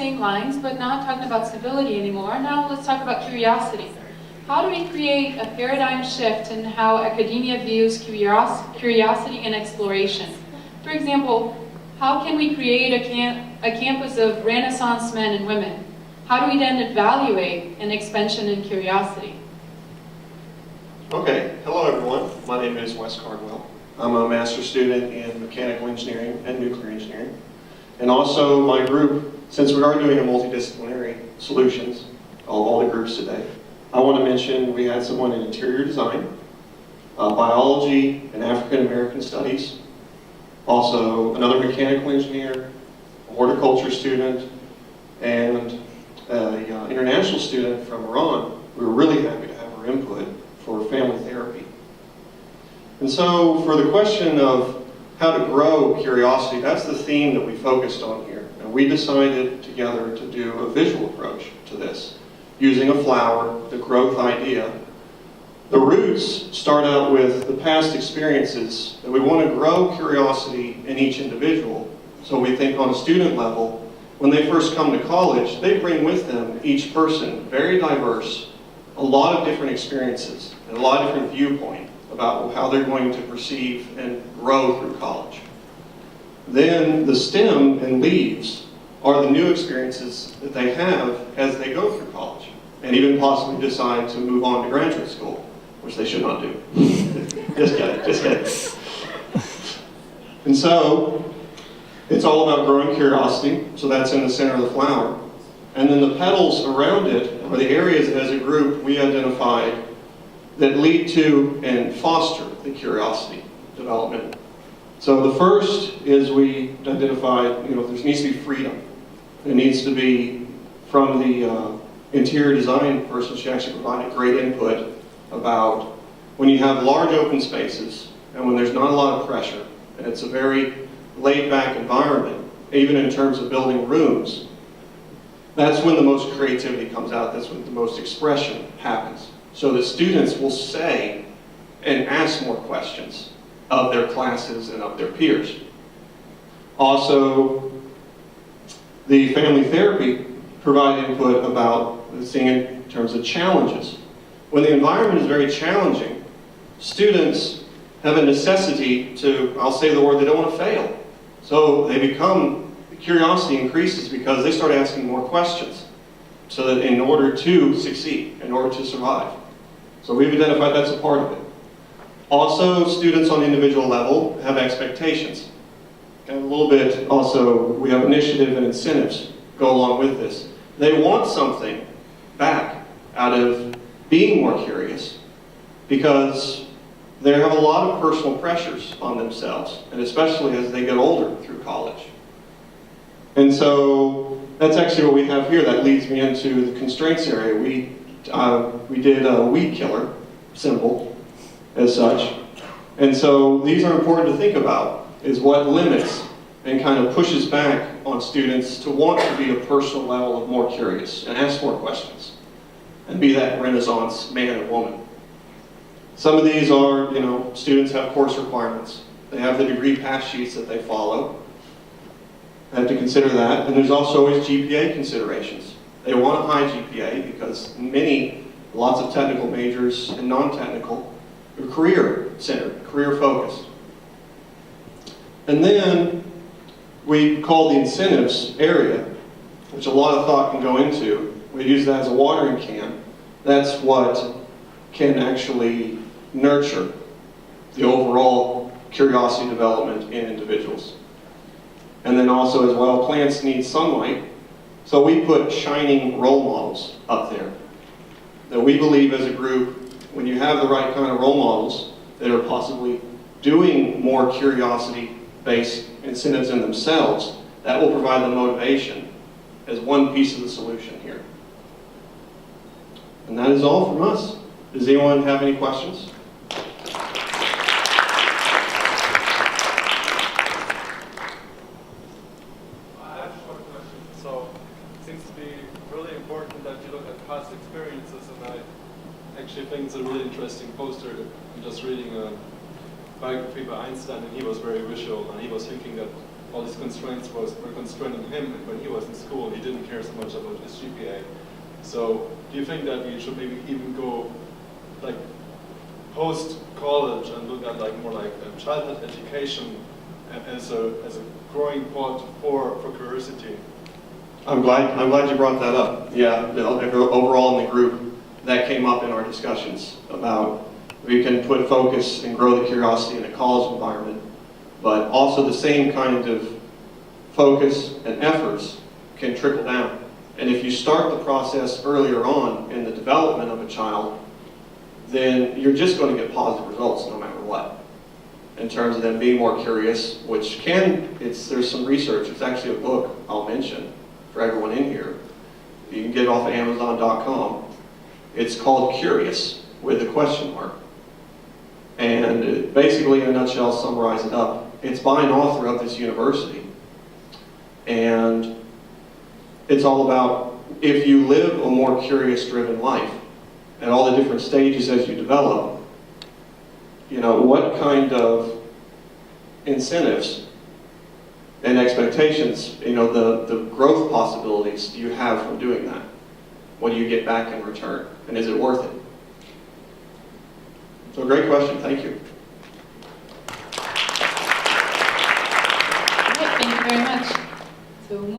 same lines, but not talking about civility anymore. Now let's talk about curiosity. How do we create a paradigm shift in how academia views curiosity and exploration? For example, how can we create a campus of Renaissance men and women? How do we then evaluate an expansion in curiosity? Okay, hello everyone. My name is Wes Cardwell. I'm a master's student in mechanical engineering and nuclear engineering. And also my group, since we are doing a multidisciplinary solutions of all the groups today, I want to mention we had someone in interior design, biology and African American studies, also another mechanical engineer, a horticulture student, and an international student from Iran. We were really happy to have her input for family therapy. And so for the question of how to grow curiosity, that's the theme that we focused on here. And we decided together to do a visual approach to this, using a flower, the growth idea. The roots start out with the past experiences that we want to grow curiosity in each individual. So we think on a student level, when they first come to college, they bring with them, each person, very diverse, a lot of different experiences and a lot of different viewpoint about how they're going to perceive and grow through college. Then the stem and leaves are the new experiences that they have as they go through college and even possibly decide to move on to graduate school, which they should not do. Just kidding, just kidding. And so it's all about growing curiosity, so that's in the center of the flower. And then the petals around it are the areas as a group we identified that lead to and foster the curiosity development. So the first is we identified, there needs to be freedom. It needs to be from the interior design person. She actually provided great input about when you have large open spaces and when there's not a lot of pressure, and it's a very laid-back environment, even in terms of building rooms, that's when the most creativity comes out. That's when the most expression happens. So the students will say and ask more questions of their classes and of their peers. Also, the family therapy provide input about seeing in terms of challenges. When the environment is very challenging, students have a necessity to, I'll say the word, they don't want to fail. So curiosity increases because they start asking more questions so that in order to succeed, in order to survive. So we've identified that's a part of it. Also, students on the individual level have expectations. And a little bit also, we have initiative and incentives go along with this. They want something back out of being more curious because they have a lot of personal pressures on themselves, and especially as they get older through college. And so that's actually what we have here. That leads me into the constraints area. We did a weed killer symbol as such. And so these are important to think about, is what limits and kind of pushes back on students to want to be a personal level of more curious and ask more questions and be that Renaissance man and woman. Some of these are, students have course requirements. They have the degree pass sheets that they follow. They have to consider that. And there's also always GPA considerations. They want a high GPA because lots of technical majors and non-technical are career-centered, career-focused. And then we call the incentives area, which a lot of thought can go into. We use that as a watering can. That's what can actually nurture the overall curiosity development in individuals. And then also as well, plants need sunlight. So we put shining role models up there that we believe as a group, when you have the right kind of role models that are possibly doing more curiosity-based incentives in themselves, that will provide the motivation as one piece of the solution here. And that is all from us. Does anyone have any questions? Actually, I think it's a really interesting poster. I'm just reading a biography by Einstein, and he was very visual, and he was thinking that all these constraints were constraining him, and when he was in school, he didn't care so much about his GPA. So do you think that we should maybe even go like post-college and look at like more like childhood education as a growing part for curiosity? I'm glad you brought that up. Yeah, overall in the group, that came up in our discussions about we can put focus and grow the curiosity in a college environment, but also the same kind of focus and efforts can trickle down. And if you start the process earlier on in the development of a child, then you're just going to get positive results no matter what. In terms of them being more curious, which there's some research, it's actually a book I'll mention for everyone in here. You can get it off of Amazon.com. It's called Curious, with a question mark. And it basically, in a nutshell, summarize it up. It's by an author of this university. And it's all about if you live a more curious-driven life, at all the different stages as you develop, what kind of incentives and expectations, the growth possibilities do you have from doing that? What do you get back in return? And is it worth it? So great question, thank you.